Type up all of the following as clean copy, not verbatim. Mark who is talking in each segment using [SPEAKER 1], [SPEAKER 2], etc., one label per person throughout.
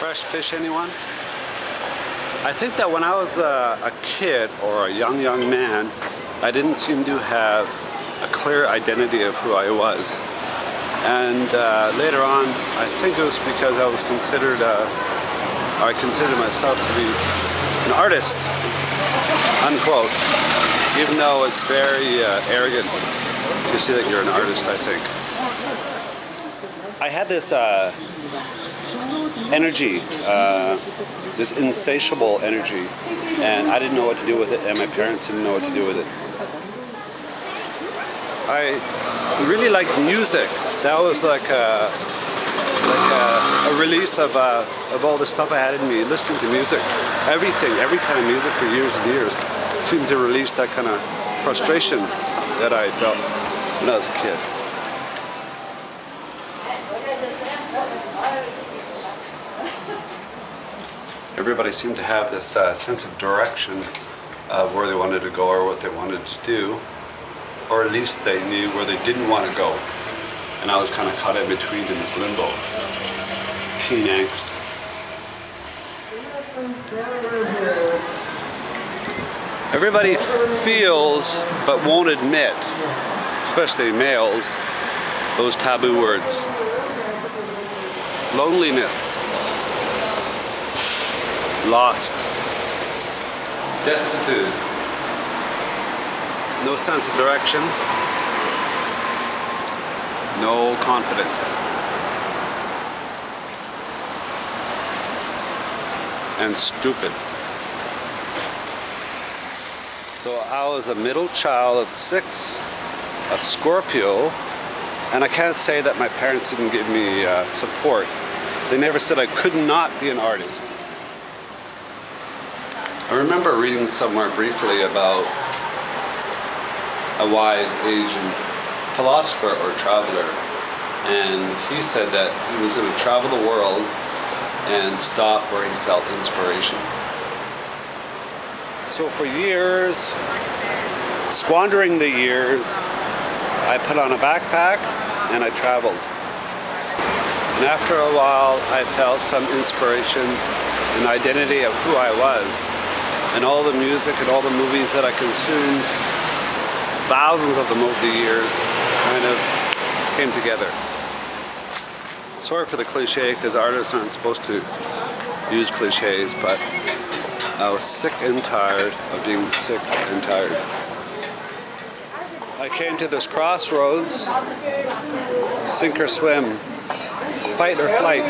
[SPEAKER 1] Fresh fish, anyone? I think that when I was a kid or a young man, I didn't seem to have a clear identity of who I was. And later on, I think it was because I was considered, I considered myself to be an artist, unquote. Even though it's very arrogant to say that you're an artist, I think. I had this energy, this insatiable energy, and I didn't know what to do with it, and my parents didn't know what to do with it. I really liked music. That was like a release of all the stuff I had in me, listening to music. Everything, every kind of music for years and years seemed to release that kind of frustration that I felt when I was a kid. Everybody seemed to have this sense of direction of where they wanted to go or what they wanted to do, or at least they knew where they didn't want to go. And I was kind of caught in between in this limbo. Teen angst. Everybody feels but won't admit, especially males, those taboo words. Loneliness. Lost, destitute, no sense of direction, no confidence, and stupid. So I was a middle child of 6, a Scorpio, and I can't say that my parents didn't give me support. They never said I could not be an artist. I remember reading somewhere briefly about a wise Asian philosopher or traveler, and he said that he was going to travel the world and stop where he felt inspiration. So for years, squandering the years, I put on a backpack and I traveled. And after a while, I felt some inspiration and identity of who I was. And all the music and all the movies that I consumed, thousands of them over the years, kind of came together. Sorry for the cliche, because artists aren't supposed to use cliches, but I was sick and tired of being sick and tired. I came to this crossroads, sink or swim, fight or flight,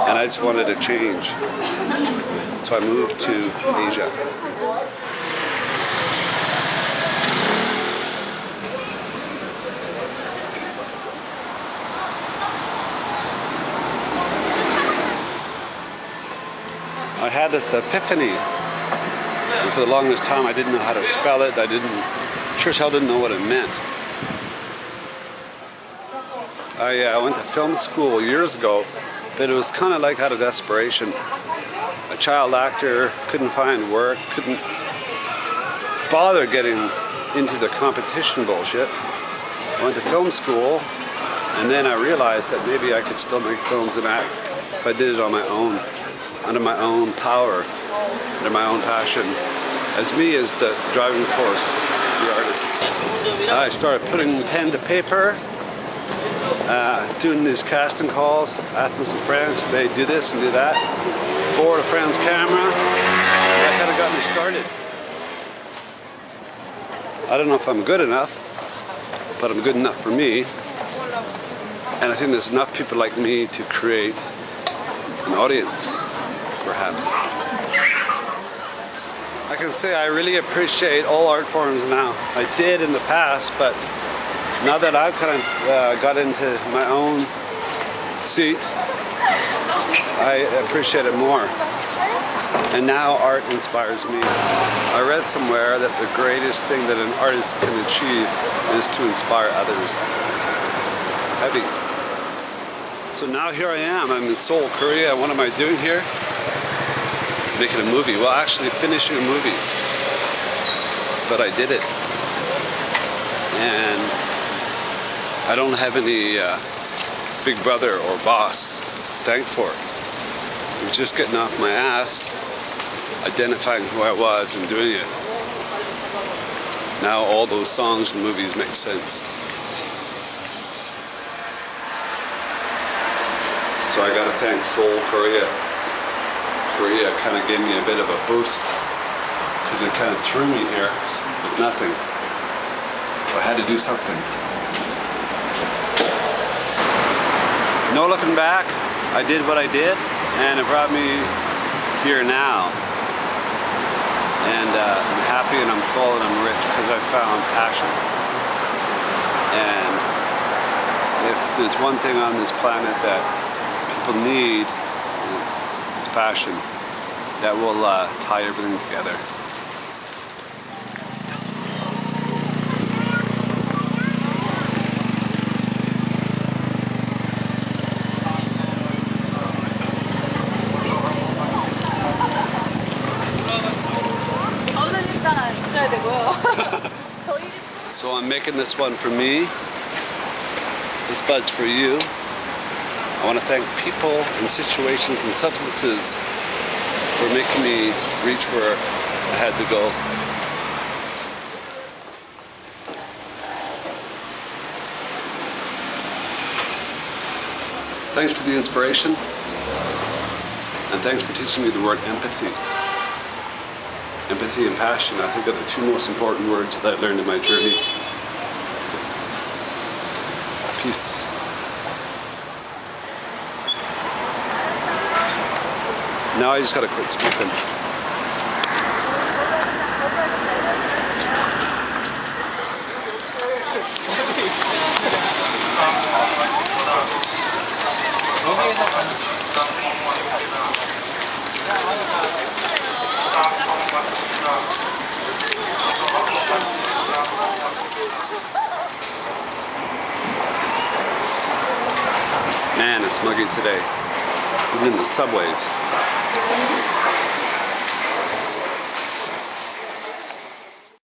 [SPEAKER 1] and I just wanted to change. So I moved to Asia. I had this epiphany, and for the longest time I didn't know how to spell it. Sure as hell didn't know what it meant. I went to film school years ago, but it was kind of like out of desperation. A child actor, couldn't find work, couldn't bother getting into the competition bullshit. I went to film school, and then I realized that maybe I could still make films and act if I did it on my own, under my own power, under my own passion, as me as the driving force, the artist. I started putting pen to paper, doing these casting calls, asking some friends if they do this and do that. Borrowed a friend's camera. That kind of got me started. I don't know if I'm good enough, but I'm good enough for me. And I think there's enough people like me to create an audience, perhaps. I can say I really appreciate all art forms now. I did in the past, but now that I've kind of got into my own seat, I appreciate it more. And now art inspires me. I read somewhere that the greatest thing that an artist can achieve is to inspire others. Heavy. So now here I am. I'm in Seoul, Korea. What am I doing here? Making a movie. Well, actually finishing a movie. But I did it. And I don't have any big brother or boss to thank for it. was just getting off my ass, identifying who I was and doing it. Now all those songs and movies make sense. So I gotta thank Seoul, Korea. Korea kind of gave me a bit of a boost because it kind of threw me here with nothing. So I had to do something. No looking back, I did what I did and it brought me here now. And I'm happy and I'm full and I'm rich because I found passion. And if there's one thing on this planet that people need, it's passion. That will tie everything together. So I'm making this one for me. This bud's for you. I want to thank people and situations and substances for making me reach where I had to go. Thanks for the inspiration, and thanks for teaching me the word empathy. Empathy and passion, I think, are the two most important words that I learned in my journey. Peace. Now I just gotta quit speaking. Man, it's muggy today, even in the subways.